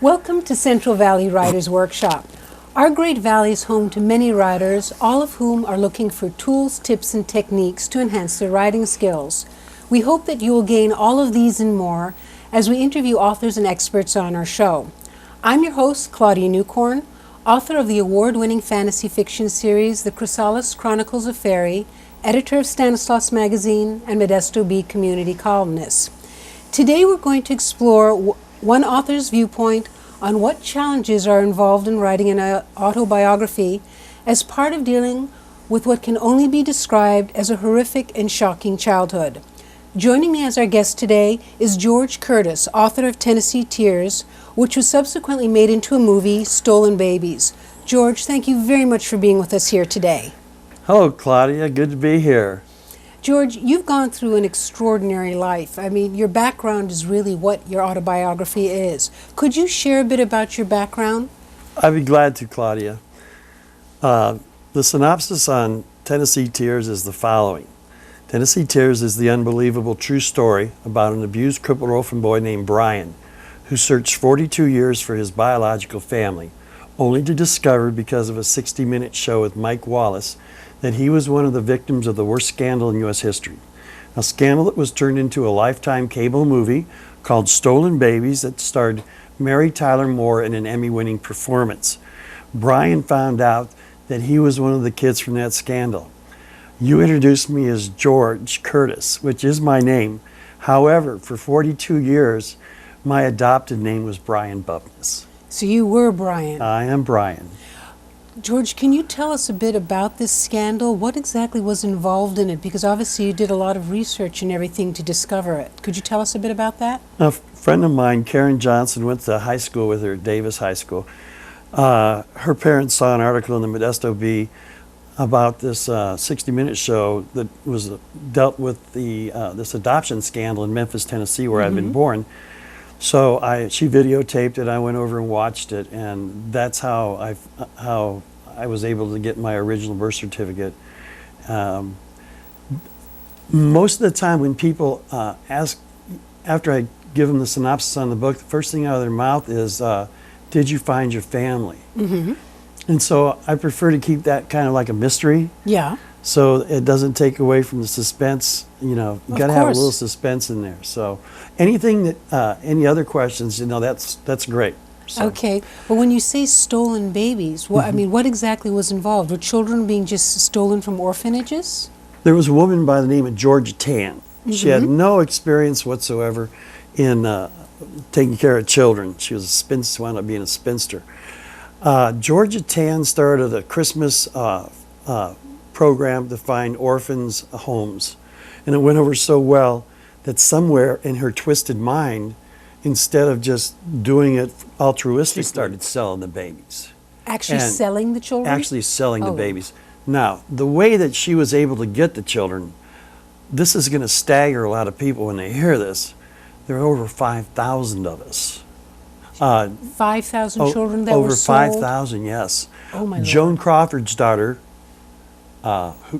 Welcome to Central Valley Writers Workshop. Our great valley is home to many writers, all of whom are looking for tools, tips, and techniques to enhance their writing skills. We hope that you will gain all of these and more as we interview authors and experts on our show. I'm your host, Claudia Newcorn, author of the award-winning fantasy fiction series, The Chrysalis Chronicles of Fairy, editor of Stanislaus Magazine, and Modesto Bee community columnist. Today we're going to explore one author's viewpoint on what challenges are involved in writing an autobiography as part of dealing with what can only be described as a horrific and shocking childhood. Joining me as our guest today is George Curtis, author of Tennessee Tears, which was subsequently made into a movie, Stolen Babies. George, thank you very much for being with us here today. Hello, Claudia. Good to be here. George, you've gone through an extraordinary life. I mean, your background is really what your autobiography is. Could you share a bit about your background? I'd be glad to, Claudia. The synopsis on Tennessee Tears is the following. Tennessee Tears is the unbelievable true story about an abused, crippled orphan boy named Brian, who searched 42 years for his biological family, only to discover, because of a 60-minute show with Mike Wallace, that he was one of the victims of the worst scandal in U.S. history. A scandal that was turned into a Lifetime cable movie called Stolen Babies that starred Mary Tyler Moore in an Emmy-winning performance. Brian found out that he was one of the kids from that scandal. You introduced me as George Curtis, which is my name. However, for 42 years, my adopted name was Brian Bupness. So you were Brian. I am Brian. George, can you tell us a bit about this scandal? What exactly was involved in it? Because obviously you did a lot of research and everything to discover it. Could you tell us a bit about that? A friend of mine, Karen Johnson, went to high school with her, Davis High School. Her parents saw an article in the Modesto Bee about this 60-minute show that was dealt with this adoption scandal in Memphis, Tennessee, where I've been born. So she videotaped it. I went over and watched it, and that's how I was able to get my original birth certificate. Most of the time, when people ask, after I give them the synopsis on the book, the first thing out of their mouth is, "Did you find your family?" And so I prefer to keep that kind of like a mystery. Yeah. So it doesn't take away from the suspense. You know, you got to have a little suspense in there. So anything that, any other questions, you know, that's great. So. Okay, but when you say stolen babies, what, I mean, what exactly was involved? Were children being just stolen from orphanages? There was a woman by the name of Georgia Tann. She had no experience whatsoever in taking care of children. She was a spinster, wound up being a spinster. Georgia Tann started a Christmas program to find orphans homes. And it went over so well that somewhere in her twisted mind, instead of just doing it altruistically, she started selling the babies. Actually selling the children? Actually selling the babies. Now, the way that she was able to get the children, this is going to stagger a lot of people when they hear this. There are over 5,000 of us. 5,000 children that were sold? Over 5,000, yes. Oh my Lord. Joan Crawford's daughter,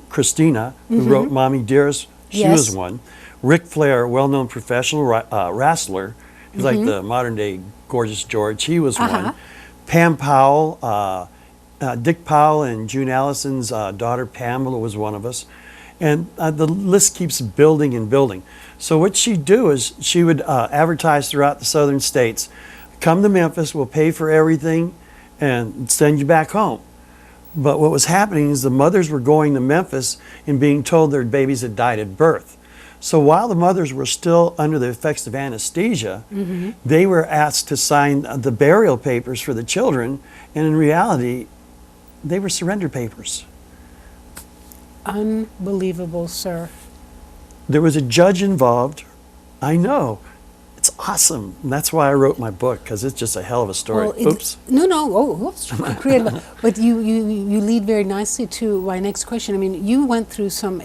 Christina, who wrote Mommy Dearest, she was one. Ric Flair, well-known professional wrestler, he's like the modern-day Gorgeous George, he was one. Pam Powell, Dick Powell and June Allison's daughter Pamela was one of us. And the list keeps building and building. So what she'd do is she would advertise throughout the southern states, come to Memphis, we'll pay for everything and send you back home. But what was happening is the mothers were going to Memphis and being told their babies had died at birth. So while the mothers were still under the effects of anesthesia, they were asked to sign the burial papers for the children, and in reality, they were surrender papers. Unbelievable, sir. There was a judge involved. I know. It's awesome. And that's why I wrote my book, because it's just a hell of a story. Well, oops. Oops. Creative. But you lead very nicely to my next question. I mean, you went through some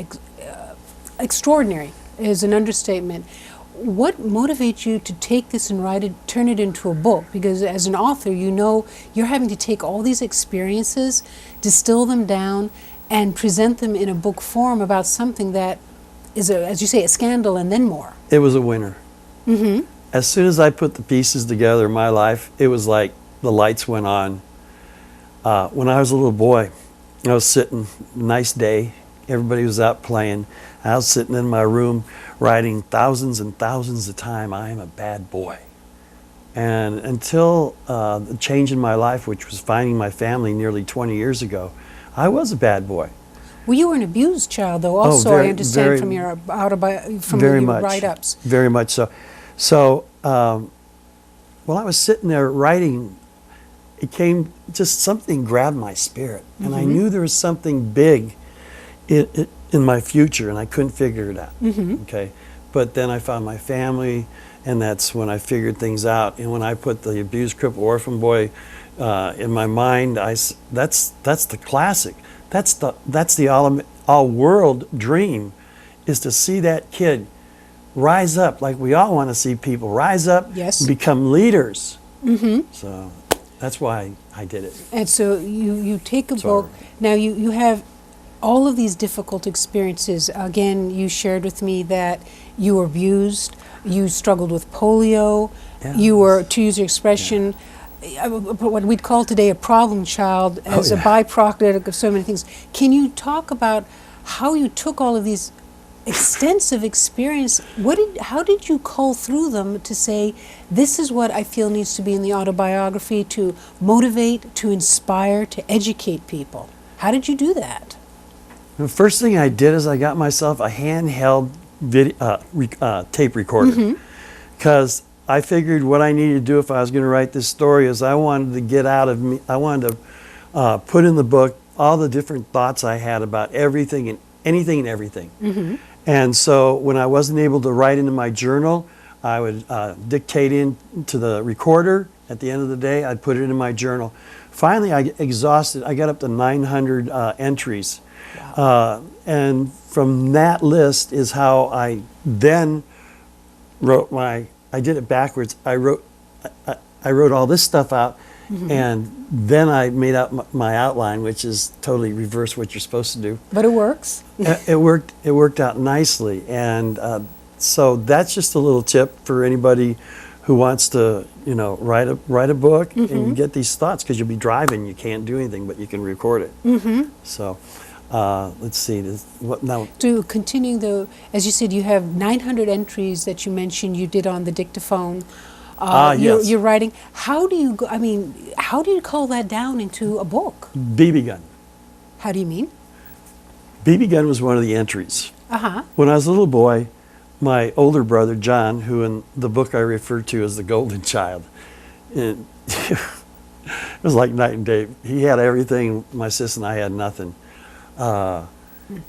extraordinary, is an understatement. What motivates you to take this and write it, turn it into a book? Because as an author, you know you're having to take all these experiences, distill them down, and present them in a book form about something that is, as you say, a scandal and then more. It was a winner. as soon as I put the pieces together in my life, it was like the lights went on. When I was a little boy, I was sitting, nice day, everybody was out playing. I was sitting in my room writing thousands and thousands of times, I am a bad boy. And until the change in my life, which was finding my family nearly 20 years ago, I was a bad boy. Well, you were an abused child, though, also, I understand from your write-ups. Very much so. So, while I was sitting there writing, it came, just something grabbed my spirit. And I knew there was something big in my future, and I couldn't figure it out. Okay? But then I found my family, and that's when I figured things out. And when I put the abused, crippled orphan boy in my mind, that's the classic. That's the all world dream, is to see that kid rise up, like we all want to see people rise up, yes, and become leaders. So that's why I did it. And so you take a book. Now you have all of these difficult experiences. Again, you shared with me that you were abused, you struggled with polio, you were, to use your expression, what we'd call today a problem child, as a byproduct of so many things. Can you talk about how you took all of these extensive experience? How did you cull through them to say, this is what I feel needs to be in the autobiography to motivate, to inspire, to educate people? How did you do that? The first thing I did is I got myself a handheld tape recorder, because I figured what I needed to do if I was going to write this story is I wanted to get out of me, I wanted to put in the book all the different thoughts I had about everything and anything and everything. And so when I wasn't able to write into my journal, I would dictate into the recorder. At the end of the day, I'd put it in my journal. Finally, I exhausted. I got up to 900 entries. Wow. And from that list is how I then wrote I did it backwards. I wrote all this stuff out, and then I made out my outline, which is totally reverse what you're supposed to do. But it works. It worked out nicely, and so that's just a little tip for anybody who wants to, write a book and get these thoughts, because you'll be driving, you can't do anything, but you can record it. So. Let's see. What now? To continue as you said, you have 900 entries that you mentioned you did on the dictaphone. Yes. You're writing. How do you how do you cull that down into a book? BB gun. How do you mean? BB gun was one of the entries. When I was a little boy, my older brother John, who in the book I refer to as the golden child, it was like night and day. He had everything. My sister and I had nothing.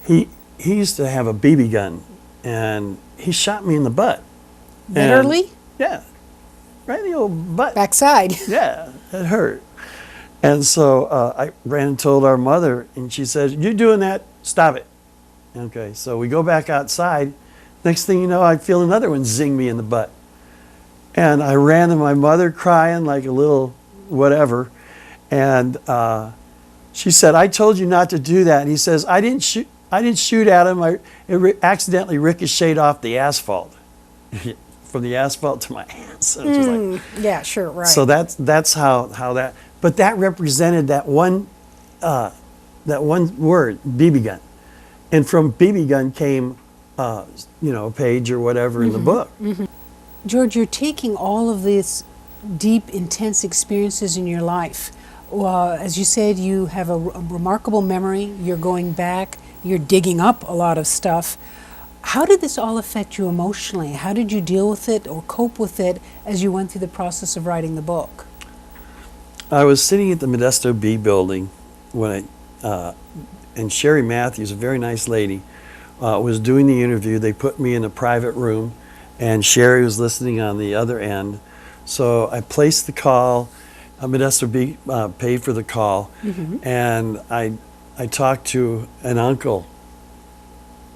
He used to have a BB gun, and he shot me in the butt. Literally? Yeah, right in the old butt. Backside. Yeah, it hurt. And so I ran and told our mother, and she says, "You're doing that? Stop it." Okay, so we go back outside. Next thing you know, I feel another one zing me in the butt. And I ran to my mother crying like a little whatever, and she said, "I told you not to do that." And he says, I didn't shoot at him. It accidentally ricocheted off the asphalt, from the asphalt to my hands. So it was like, yeah, sure, right. So that's how that. But that represented that one word, BB gun, and from BB gun came, a page or whatever in the book. George, you're taking all of these deep, intense experiences in your life. As you said, you have a remarkable memory. You're going back. You're digging up a lot of stuff. How did this all affect you emotionally? How did you deal with it or cope with it as you went through the process of writing the book? I was sitting at the Modesto B building when and Sherry Matthews, a very nice lady, was doing the interview. They put me in a private room, and Sherry was listening on the other end. So I placed the call. Modesto B paid for the call, and I talked to an uncle,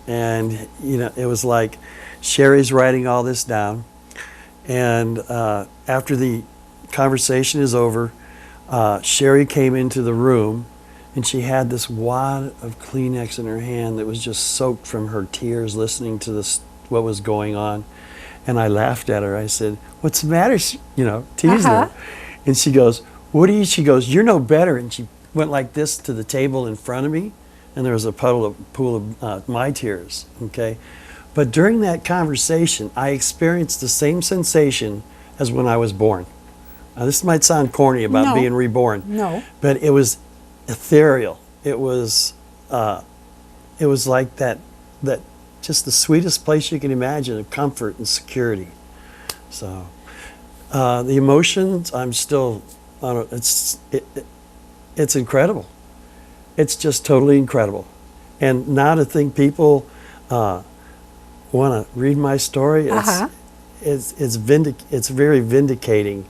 and it was like Sherry's writing all this down, and after the conversation is over, Sherry came into the room, and she had this wad of Kleenex in her hand that was just soaked from her tears listening to what was going on, And I laughed at her. I said, "What's the matter?" Teasing Uh-huh. her. And she goes, "What are you?" She goes, "You're no better." And she went like this to the table in front of me, and there was a pool of my tears. Okay, but during that conversation, I experienced the same sensation as when I was born. Now, this might sound corny about No. being reborn, No. but it was ethereal. It was like that just the sweetest place you can imagine of comfort and security. So the emotions, I'm still, I don't, it's incredible. It's just totally incredible. And now to think people want to read my story, it's very vindicating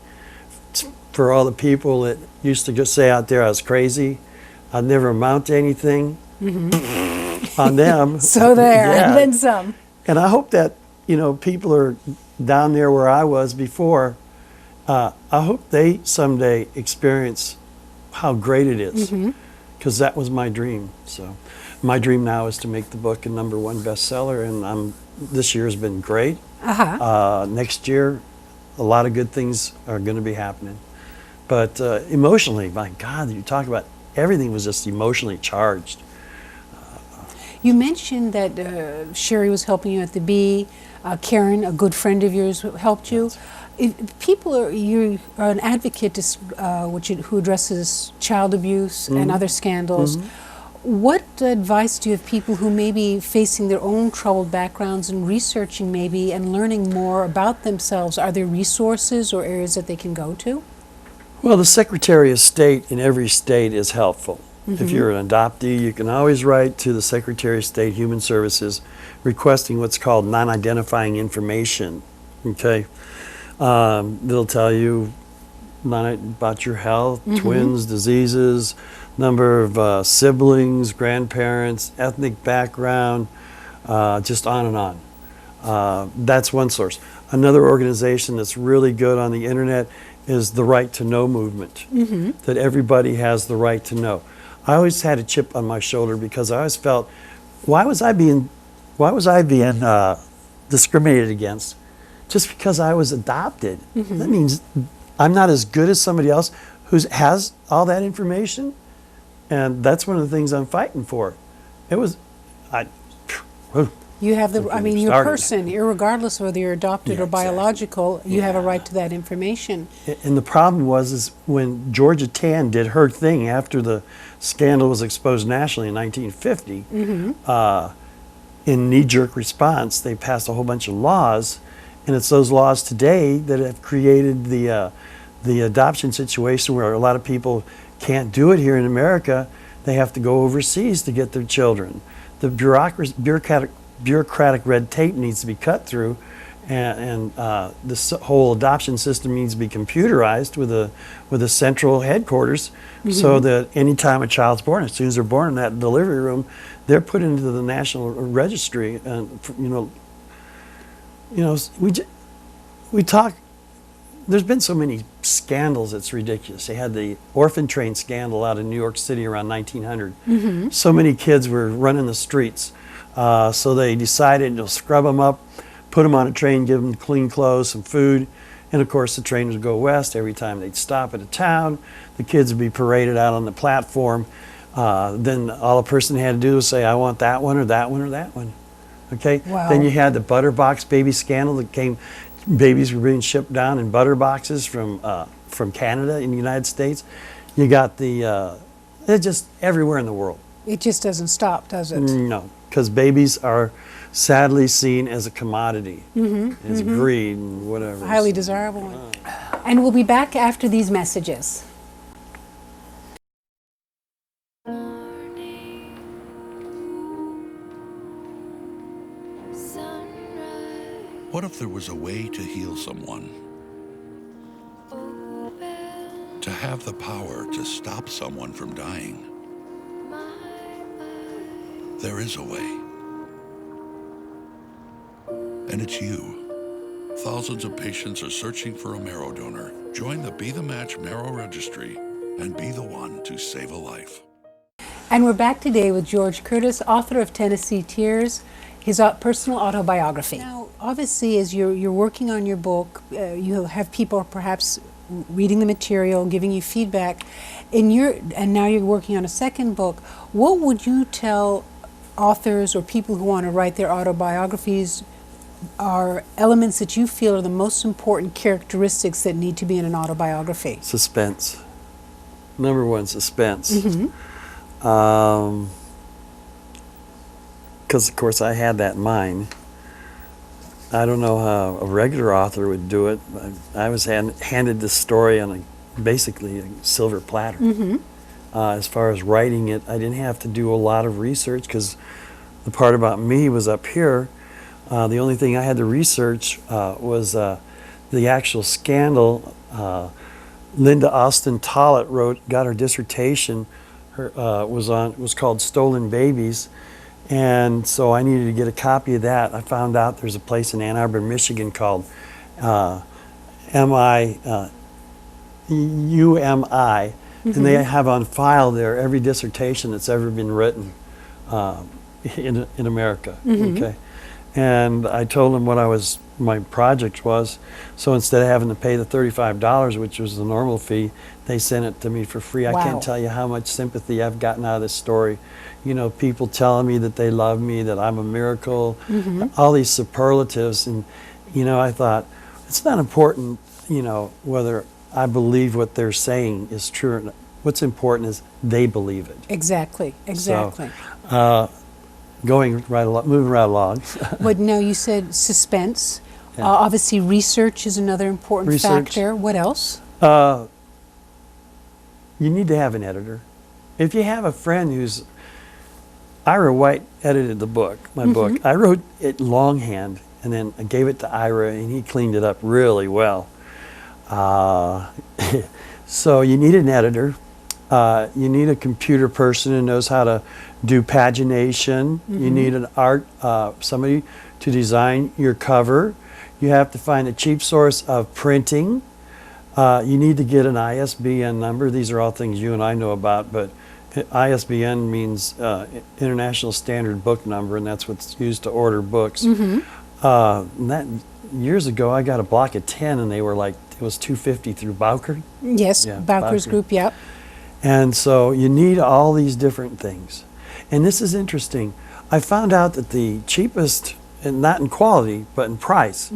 for all the people that used to just say out there I was crazy, I'd never amount to anything. On them. So there, Yeah. and then some. And I hope that, people are down there where I was before. I hope they someday experience how great it is, because that was my dream. So my dream now is to make the book a #1 bestseller, and this year has been great. Next year, a lot of good things are going to be happening. But emotionally, my God, you talk about everything was just emotionally charged. You mentioned that Sherry was helping you at the Bee. Karen, a good friend of yours, helped you. If you are an advocate who addresses child abuse and other scandals. What advice do you have people who may be facing their own troubled backgrounds and researching maybe and learning more about themselves? Are there resources or areas that they can go to? Well, the Secretary of State in every state is helpful. If you're an adoptee, you can always write to the Secretary of State Human Services requesting what's called non-identifying information. Okay, they'll tell you about your health, twins, diseases, number of siblings, grandparents, ethnic background, just on and on. That's one source. Another organization that's really good on the internet is the Right to Know movement, that everybody has the right to know. I always had a chip on my shoulder because I always felt, why was I being discriminated against just because I was adopted? That means I'm not as good as somebody else who has all that information, and that's one of the things I'm fighting for. You have the, Something you're a started. person, irregardless of whether you're adopted Yeah, or biological, you have a right to that information. And the problem is when Georgia Tann did her thing after the scandal was exposed nationally in 1950, in knee-jerk response, they passed a whole bunch of laws, and it's those laws today that have created the adoption situation where a lot of people can't do it here in America. They have to go overseas to get their children. The bureaucratic red tape needs to be cut through, and this whole adoption system needs to be computerized with a central headquarters, so that anytime a child's born, as soon as they're born in that delivery room, they're put into the national registry. And we talk. There's been so many scandals, it's ridiculous. They had the orphan train scandal out in New York City around 1900. So many kids were running the streets. So they decided to scrub them up, put them on a train, give them clean clothes, some food, and of course the train would go west. Every time they'd stop at a town, the kids would be paraded out on the platform. Then all a person had to do was say, I want that one or that one or that one. Okay? Wow. Then you had the butter box baby scandal that came, babies were being shipped down in butter boxes from Canada in the United States. You got it's just everywhere in the world. It just doesn't stop, does it? No, because babies are sadly seen as a commodity, as greed and whatever. Highly desirable. And we'll be back after these messages. What if there was a way to heal someone? To have the power to stop someone from dying? There is a way. And it's you. Thousands of patients are searching for a marrow donor. Join the Be the Match Marrow Registry and be the one to save a life. And we're back today with George Curtis, author of Tennessee Tears, his personal autobiography. Now, obviously, as you're working on your book, you have people perhaps reading the material, giving you feedback. And now you're working on a second book. What would you tell authors or people who want to write their autobiographies are elements that you feel are the most important characteristics that need to be in an autobiography? Suspense. Number one, suspense. Because, of course, I had that in mind. I don't know how a regular author would do it. I was handed this story on basically a silver platter. As far as writing it, I didn't have to do a lot of research because the part about me was up here. The only thing I had to research was the actual scandal. Linda Austin Tollett got her dissertation. Was called Stolen Babies. And so I needed to get a copy of that. I found out there's a place in Ann Arbor, Michigan called UMI, and they have on file there every dissertation that's ever been written in America. Okay, and I told them what my project was. So instead of having to pay the $35, which was the normal fee, they sent it to me for free. Wow. I can't tell you how much sympathy I've gotten out of this story. You know, people telling me that they love me, that I'm a miracle, all these superlatives. And, you know, I thought, it's not important, you know, whether I believe what they're saying is true or not. What's important is they believe it. Exactly. So, moving right along. But now you said suspense. Yeah. Obviously, research is another important factor. What else? You need to have an editor. If you have a friend who's... Ira White edited the book, my book. I wrote it longhand, and then I gave it to Ira, and he cleaned it up really well. So you need an editor. You need a computer person who knows how to do pagination. You need an somebody to design your cover. You have to find a cheap source of printing. You need to get an ISBN number. These are all things you and I know about, but ISBN means International Standard Book Number, and that's what's used to order books. And that years ago, I got a block of 10, and they were like, it was $250 through Bowker. Yes, Yeah, Bowker's Group, yep. And so you need all these different things. And this is interesting. I found out that the cheapest, and not in quality, but in price,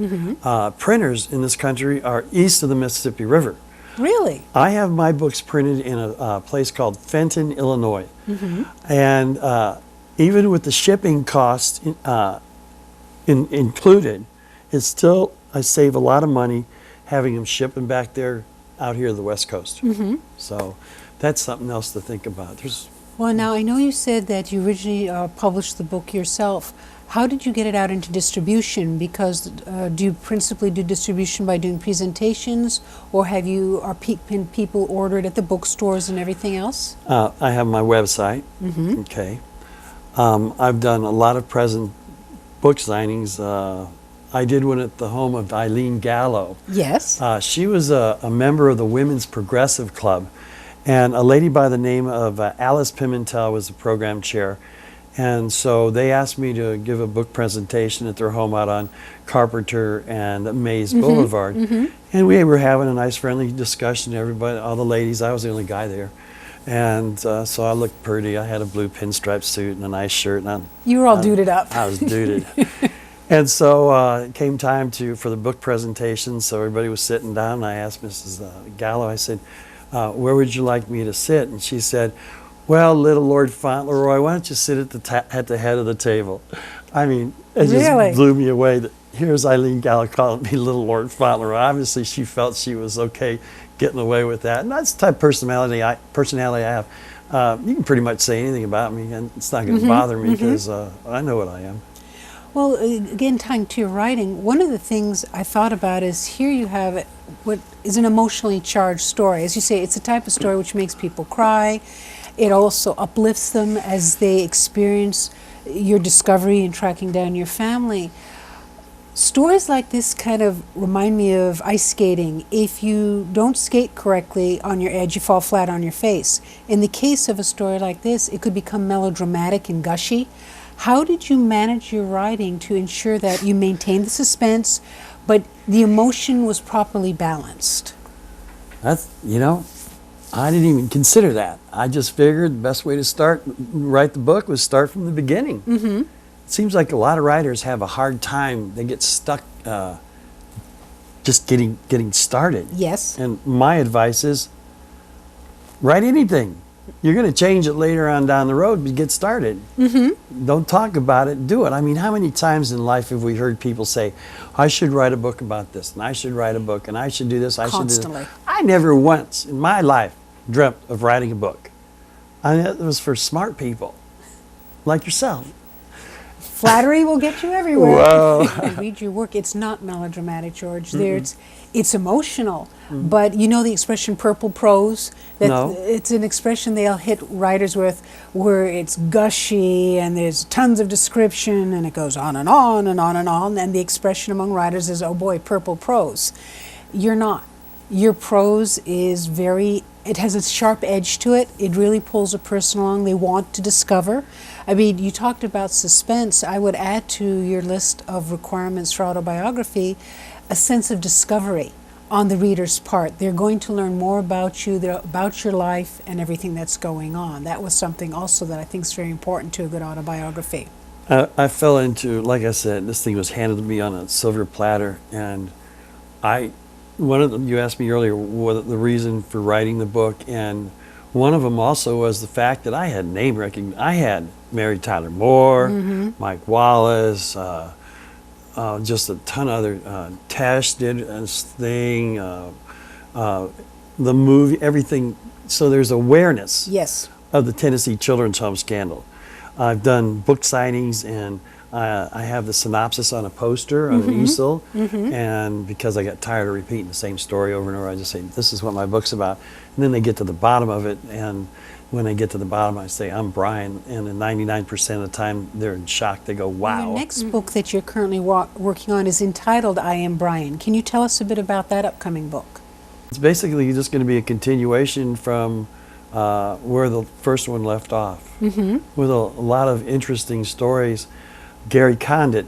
printers in this country are east of the Mississippi River. Really? I have my books printed in a place called Fenton, Illinois. And even with the shipping cost included, it's still, I save a lot of money having them shipping back there out here to the West Coast. So that's something else to think about. Well, now I know you said that you originally published the book yourself. How did you get it out into distribution? Because do you principally do distribution by doing presentations, or are people ordered at the bookstores and everything else? I have my website. Okay. I've done a lot of book signings. I did one at the home of Eileen Gallo. Yes. She was a member of the Women's Progressive Club, and a lady by the name of Alice Pimentel was the program chair. And so they asked me to give a book presentation at their home out on Carpenter and Mays Boulevard. And we were having a nice friendly discussion, everybody, all the ladies. I was the only guy there. And so I looked pretty. I had a blue pinstripe suit and a nice shirt. And you were all duded up. I was duded. And so it came time for the book presentation, so everybody was sitting down, and I asked Mrs. Gallo, I said, where would you like me to sit? And she said, well, little Lord Fauntleroy, why don't you sit at the head of the table? I mean, it just blew me away that here's Eileen Gallo calling me little Lord Fauntleroy. Obviously, she felt she was okay getting away with that. And that's the type of personality I have. You can pretty much say anything about me, and it's not going to bother me because I know what I am. Well, again, tying to your writing, one of the things I thought about is here you have what is an emotionally charged story. As you say, it's a type of story which makes people cry. It also uplifts them as they experience your discovery and tracking down your family. Stories like this kind of remind me of ice skating. If you don't skate correctly on your edge, you fall flat on your face. In the case of a story like this, it could become melodramatic and gushy. How did you manage your writing to ensure that you maintained the suspense, but the emotion was properly balanced? That's, I didn't even consider that. I just figured the best way to write the book was start from the beginning. Mm-hmm. It seems like a lot of writers have a hard time. They get stuck just getting started. Yes. And my advice is write anything. You're going to change it later on down the road, but get started. Mm-hmm. Don't talk about it, do it. I mean, how many times in life have we heard people say, I should write a book about this, and I should write a book, and I should do this, I should do Constantly. this. I never once in my life dreamt of writing a book. It was for smart people like yourself. Flattery will get you everywhere. Whoa. I read your work. It's not melodramatic, George. It's emotional. But you know the expression purple prose? No. It's an expression they'll hit writers with where it's gushy and there's tons of description and it goes on and on and on and on. And the expression among writers is, oh boy, purple prose. You're not. Your prose is it has a sharp edge to it. It really pulls a person along. They want to discover. I mean, you talked about suspense. I would add to your list of requirements for autobiography a sense of discovery on the reader's part. They're going to learn more about you, about your life, and everything that's going on. That was something also that I think is very important to a good autobiography. I fell into, like I said, this thing was handed to me on a silver platter, and you asked me earlier what the reason for writing the book, and one of them also was the fact that I had name recognition. I had Mary Tyler Moore, Mike Wallace, just a ton of other. Tesh did a thing, the movie, everything. So there's awareness Yes. of the Tennessee Children's Home scandal. I've done book signings, and I have the synopsis on a poster on an easel, and because I got tired of repeating the same story over and over, I just say, this is what my book's about. And then they get to the bottom of it, and when they get to the bottom, I say, I'm Brian, and then 99% of the time, they're in shock. They go, wow. Your next book that you're currently working on is entitled I Am Brian. Can you tell us a bit about that upcoming book? It's basically just going to be a continuation from where the first one left off, with a lot of interesting stories. Gary Condit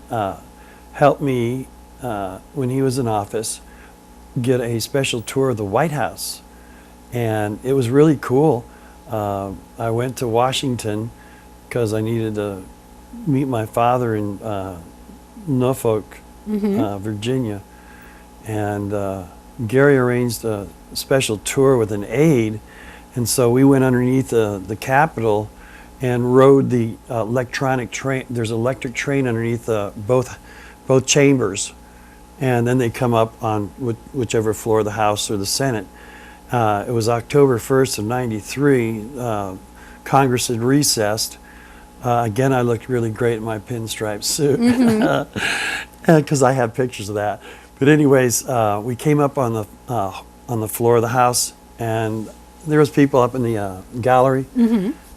helped me, when he was in office, get a special tour of the White House. And it was really cool. I went to Washington because I needed to meet my father in Norfolk, Virginia. And Gary arranged a special tour with an aide. And so we went underneath the Capitol and rode the electronic train. There's an electric train underneath both chambers, and then they come up on whichever floor of the House or the Senate. It was October 1st of '93. Congress had recessed. Again, I looked really great in my pinstripe suit because I have pictures of that. But anyways, we came up on the floor of the House, and there was people up in the gallery,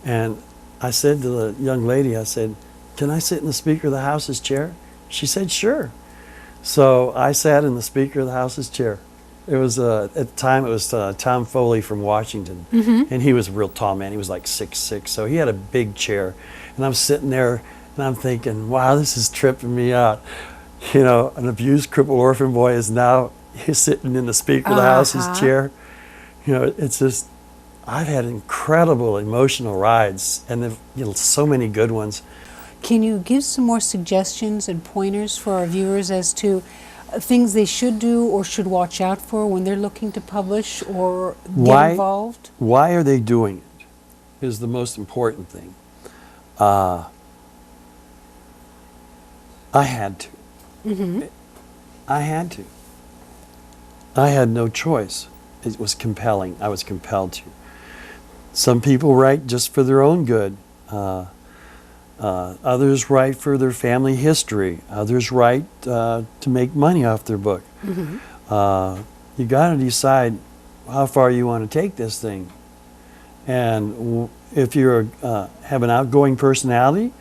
and I said to the young lady, I said, can I sit in the Speaker of the House's chair? She said, sure. So I sat in the Speaker of the House's chair. It was, at the time, it was Tom Foley from Washington. And he was a real tall man. He was like 6'6", so he had a big chair. And I'm sitting there, and I'm thinking, wow, this is tripping me out. You know, an abused, crippled orphan boy is now sitting in the Speaker of the House's chair. You know, it's just, I've had incredible emotional rides, and so many good ones. Can you give some more suggestions and pointers for our viewers as to things they should do or should watch out for when they're looking to publish or get involved? Why are they doing it is the most important thing. I had to. I had to. I had no choice. It was compelling. I was compelled to. Some people write just for their own good. Others write for their family history. Others write to make money off their book. You got to decide how far you want to take this thing. And if you have an outgoing personality,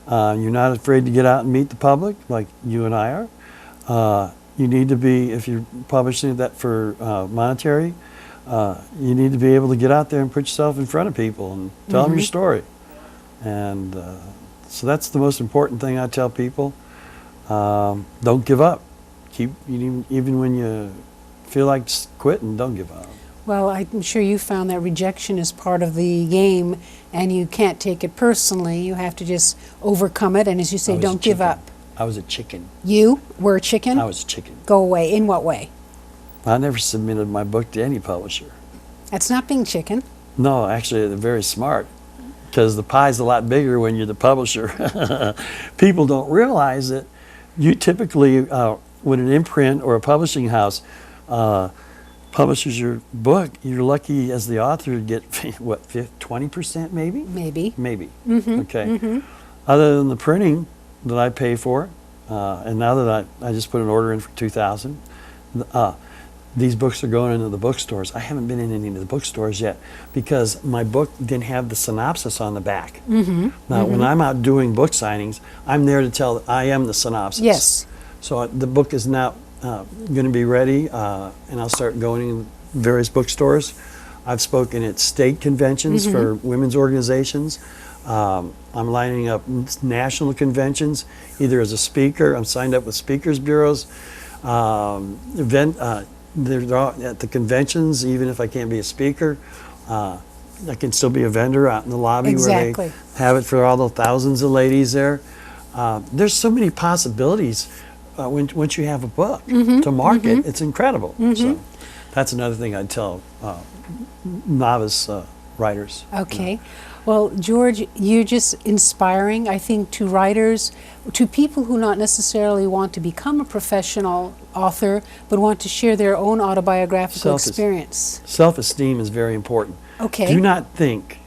you're not afraid to get out and meet the public like you and I are. You need to be, if you're publishing that for monetary, you need to be able to get out there and put yourself in front of people and tell them your story. And So that's the most important thing I tell people. Don't give up. Even when you feel like quitting, don't give up. Well, I'm sure you found that rejection is part of the game, and you can't take it personally. You have to just overcome it, and as you say, don't give up. I was a chicken. You were a chicken? I was a chicken. Go away. In what way? I never submitted my book to any publisher. That's not being chicken. No, actually, they're very smart, because the pie's a lot bigger when you're the publisher. People don't realize that you typically, when an imprint or a publishing house publishes your book, you're lucky as the author to get, what, 20% maybe? Maybe. Maybe. Mm-hmm. Okay. Mm-hmm. Other than the printing that I pay for, and now that I just put an order in for 2,000, these books are going into the bookstores. I haven't been in any of the bookstores yet because my book didn't have the synopsis on the back. Mm-hmm. Now, when I'm out doing book signings, I'm there to tell I am the synopsis. Yes. So the book is now going to be ready, and I'll start going in various bookstores. I've spoken at state conventions for women's organizations. I'm lining up national conventions, either as a speaker. I'm signed up with speakers bureaus. They're all at the conventions, even if I can't be a speaker. I can still be a vendor out in the lobby where they have it for all the thousands of ladies there. There's so many possibilities once you have a book to market. It's incredible. So that's another thing I'd tell novice writers. Okay. Well, George, you're just inspiring, I think, to writers, to people who not necessarily want to become a professional author, but want to share their own autobiographical experience. Self-esteem is very important. Okay. Do not think,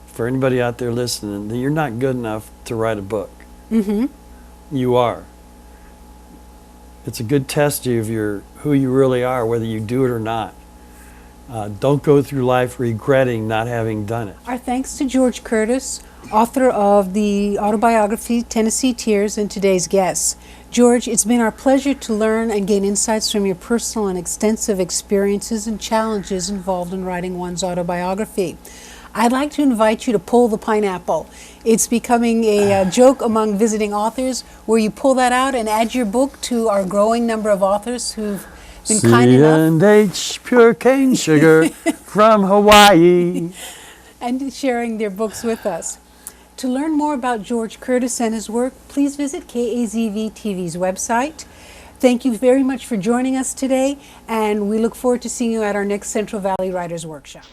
for anybody out there listening, that you're not good enough to write a book. You are. It's a good test of who you really are, whether you do it or not. Don't go through life regretting not having done it. Our thanks to George Curtis, author of the autobiography Tennessee Tears, and today's guest. George, it's been our pleasure to learn and gain insights from your personal and extensive experiences and challenges involved in writing one's autobiography. I'd like to invite you to pull the pineapple. It's becoming a joke among visiting authors where you pull that out and add your book to our growing number of authors who've been kind enough. C&H pure cane sugar from Hawaii. And sharing their books with us. To learn more about George Curtis and his work, please visit KAZV TV's website. Thank you very much for joining us today, and we look forward to seeing you at our next Central Valley Writers Workshop.